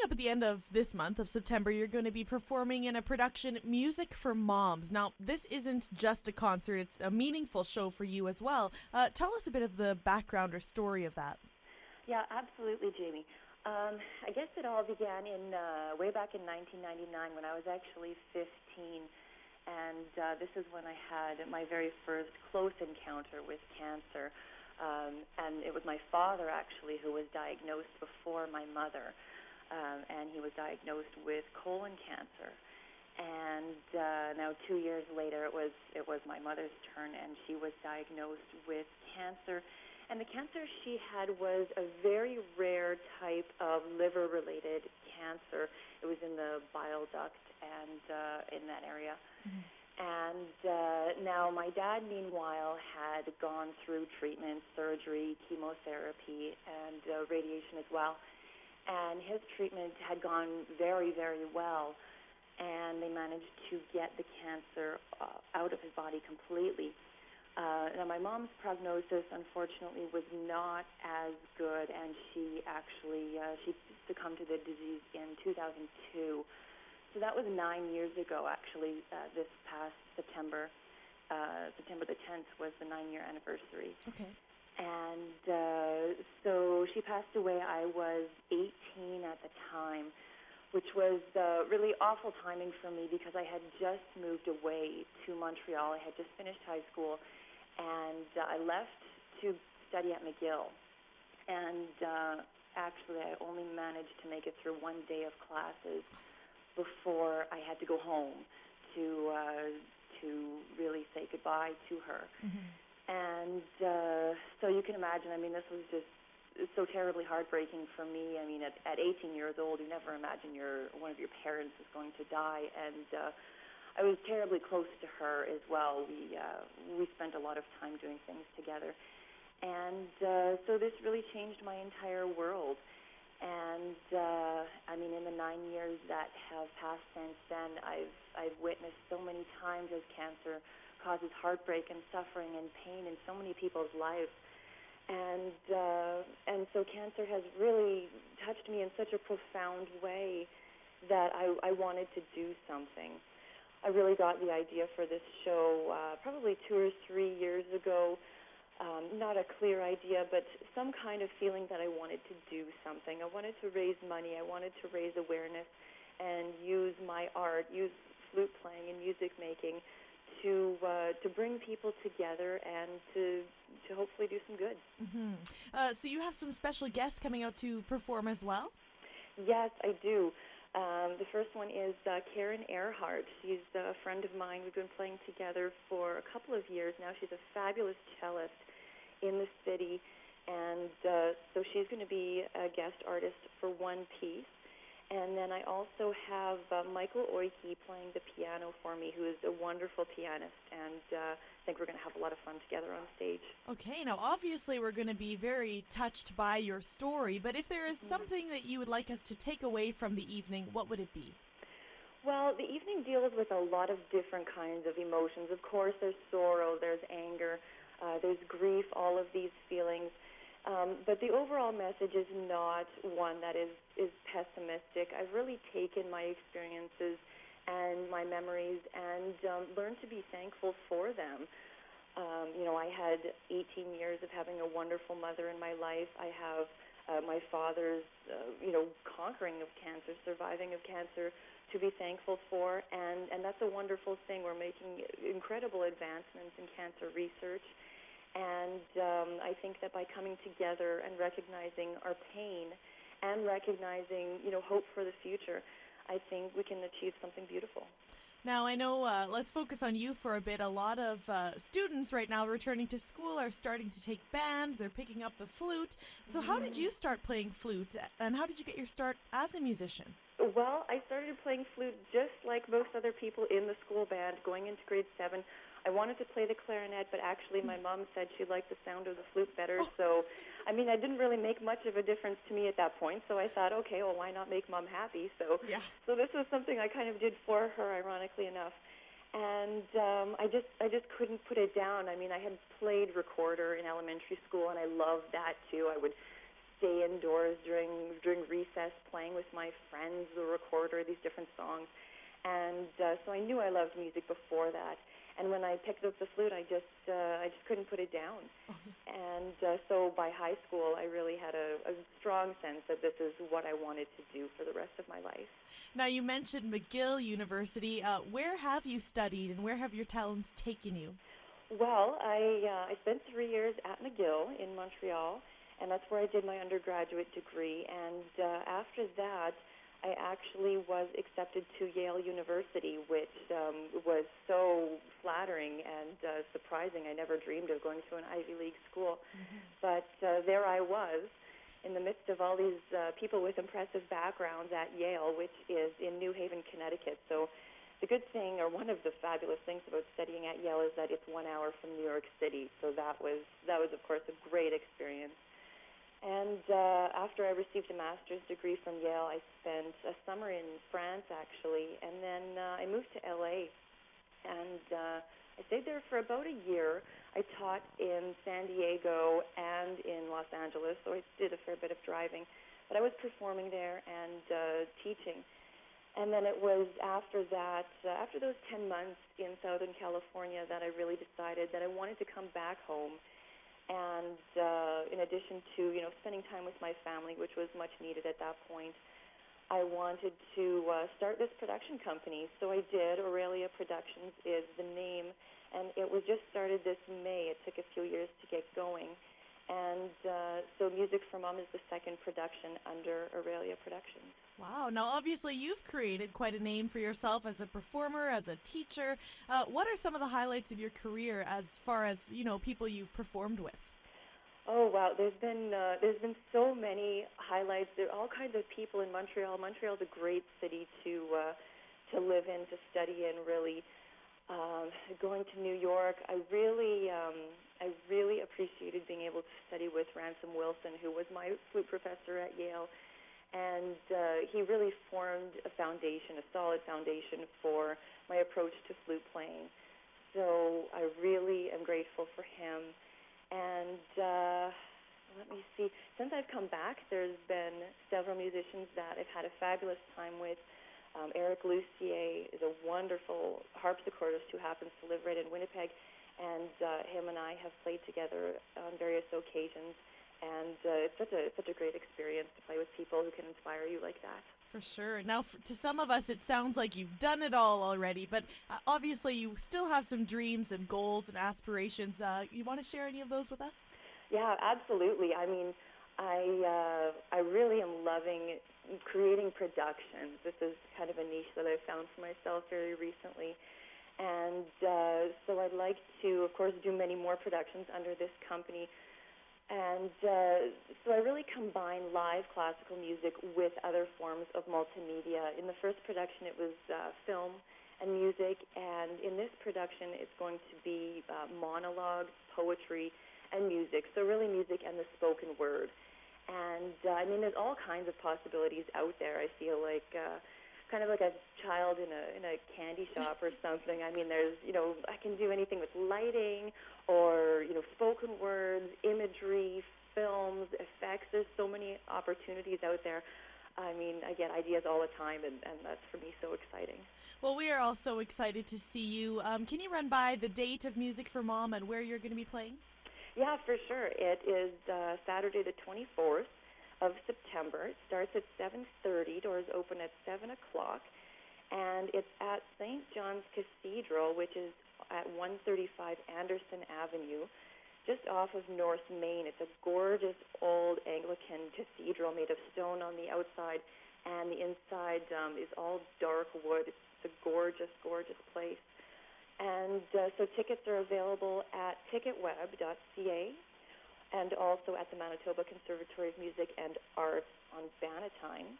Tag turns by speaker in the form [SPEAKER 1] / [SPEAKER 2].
[SPEAKER 1] up at the end of this month of September, you're going to be performing in a production, Music for Moms. Now, this isn't just a concert, it's a meaningful show for you as well. Tell us a bit of the background or story of that.
[SPEAKER 2] Yeah, absolutely, Jamie. I guess it all began in way back in 1999 when I was actually 15, and this is when I had my very first close encounter with cancer. And it was my father, actually, who was diagnosed before my mother, and he was diagnosed with colon cancer. And now 2 years later, it was my mother's turn, and she was diagnosed with cancer. And the cancer she had was a very rare type of liver-related cancer. It was in the bile duct and in that area. Mm-hmm. And now my dad, meanwhile, had gone through treatment, surgery, chemotherapy, and radiation as well. And his treatment had gone very, very well, and they managed to get the cancer out of his body completely. Now, my mom's prognosis, unfortunately, was not as good, and she actually she succumbed to the disease in 2002. So that was 9 years ago, actually. This past September, September the 10th was the 9-year anniversary.
[SPEAKER 1] Okay.
[SPEAKER 2] And so she passed away. I was 18 at the time, which was really awful timing for me because I had just moved away to Montreal. I had just finished high school, and I left to study at McGill. And actually, I only managed to make it through one day of classes before I had to go home to really say goodbye to her. Mm-hmm. And so you can imagine, I mean, this was just so terribly heartbreaking for me. I mean, at 18 years old, you never imagine one of your parents is going to die. And I was terribly close to her as well. We spent a lot of time doing things together. And so this really changed my entire world. And I mean, in the 9 years that have passed since then, I've witnessed so many times as cancer causes heartbreak and suffering and pain in so many people's lives. And so cancer has really touched me in such a profound way that I wanted to do something. I really got the idea for this show probably 2 or 3 years ago. Not a clear idea, but some kind of feeling that I wanted to do something. I wanted to raise money. I wanted to raise awareness and use my art, use flute playing and music making to bring people together and to hopefully do some good.
[SPEAKER 1] Mm-hmm. So you have some special guests coming out to perform as well?
[SPEAKER 2] Yes, I do. The first one is Karen Earhart. She's a friend of mine. We've been playing together for a couple of years now. She's a fabulous cellist in the city, and so she's going to be a guest artist for one piece. And then I also have Michael Oiki playing the piano for me, who is a wonderful pianist, and I think we're going to have a lot of fun together on stage.
[SPEAKER 1] Okay, now obviously we're going to be very touched by your story, but if there is something that you would like us to take away from the evening, what would it be?
[SPEAKER 2] Well, the evening deals with a lot of different kinds of emotions. Of course, there's sorrow, there's anger, there's grief, all of these feelings. But the overall message is not one that is pessimistic. I've really taken my experiences and my memories and learned to be thankful for them. I had 18 years of having a wonderful mother in my life. I have my father's, conquering of cancer, surviving of cancer to be thankful for, and that's a wonderful thing. We're making incredible advancements in cancer research. And I think that by coming together and recognizing our pain and recognizing, hope for the future, I think we can achieve something beautiful.
[SPEAKER 1] Now, I know, let's focus on you for a bit. A lot of students right now returning to school are starting to take band. They're picking up the flute. So how did you start playing flute, and how did you get your start as a musician?
[SPEAKER 2] Well, I started playing flute just like most other people in the school band, going into grade 7. I wanted to play the clarinet, but actually my mom said she liked the sound of the flute better. So, I didn't really make much of a difference to me at that point. So I thought, okay, well, why not make Mom happy? So this was something I kind of did for her, ironically enough. And I just couldn't put it down. I had played recorder in elementary school, and I loved that too. I would stay indoors during recess, playing with my friends, the recorder, these different songs. And so I knew I loved music before that. And when I picked up the flute, I just couldn't put it down. And so by high school, I really had a strong sense that this is what I wanted to do for the rest of my life.
[SPEAKER 1] Now, you mentioned McGill University. Where have you studied, and where have your talents taken you?
[SPEAKER 2] Well, I spent 3 years at McGill in Montreal, and that's where I did my undergraduate degree. And after that, I actually was accepted to Yale University, which was so flattering and surprising. I never dreamed of going to an Ivy League school. But there I was in the midst of all these people with impressive backgrounds at Yale, which is in New Haven, Connecticut. So the good thing, or one of the fabulous things about studying at Yale, is that it's 1 hour from New York City. So that was, of course, a great experience. And after I received a master's degree from Yale, I spent a summer in France, actually, and then I moved to L.A., and I stayed there for about a year. I taught in San Diego and in Los Angeles, so I did a fair bit of driving, but I was performing there and teaching. And then it was after that, after those 10 months in Southern California, that I really decided that I wanted to come back home. And in addition to, spending time with my family, which was much needed at that point, I wanted to start this production company. So I did. Aurelia Productions is the name, and it was just started this May. It took a few years to get going. And so Music for Mom is the second production under Aurelia Productions.
[SPEAKER 1] Wow. Now, obviously, you've created quite a name for yourself as a performer, as a teacher. What are some of the highlights of your career as far as, people you've performed with?
[SPEAKER 2] Oh, wow. There's been so many highlights. There are all kinds of people in Montreal. Montreal's a great city to live in, to study in, really. Going to New York, I really appreciated being able to study with Ransom Wilson, who was my flute professor at Yale. And he really formed a solid foundation for my approach to flute playing. So I really am grateful for him. And let me see. Since I've come back, there's been several musicians that I've had a fabulous time with. Eric Lucier is a wonderful harpsichordist who happens to live right in Winnipeg, and him and I have played together on various occasions. And it's such a great experience to play with people who can inspire you like that.
[SPEAKER 1] For sure. Now, to some of us, it sounds like you've done it all already, but obviously you still have some dreams and goals and aspirations. You want to share any of those with us?
[SPEAKER 2] Yeah, absolutely. I mean, I really am loving creating productions. This is kind of a niche that I've found for myself very recently. And so I'd like to, of course, do many more productions under this company. And so I really combine live classical music with other forms of multimedia. In the first production, it was film and music, and in this production, it's going to be monologues, poetry, and music. So really music and the spoken word. And I mean, there's all kinds of possibilities out there. I feel like kind of like a child in a candy shop or something. I mean, there's, I can do anything with lighting or, spoken words, imagery, films, effects. There's so many opportunities out there. I mean, I get ideas all the time, and that's, for me, so exciting.
[SPEAKER 1] Well, we are all so excited to see you. Can you run by the date of Music for Mom and where you're going to be playing?
[SPEAKER 2] Yeah, for sure. It is Saturday the 24th of September. It starts at 7:30. Doors open at 7 o'clock. And it's at St. John's Cathedral, which is at 135 Anderson Avenue, just off of North Main. It's a gorgeous old Anglican cathedral made of stone on the outside, and the inside is all dark wood. It's a gorgeous, gorgeous place. And so tickets are available at ticketweb.ca and also at the Manitoba Conservatory of Music and Arts on Bannatyne.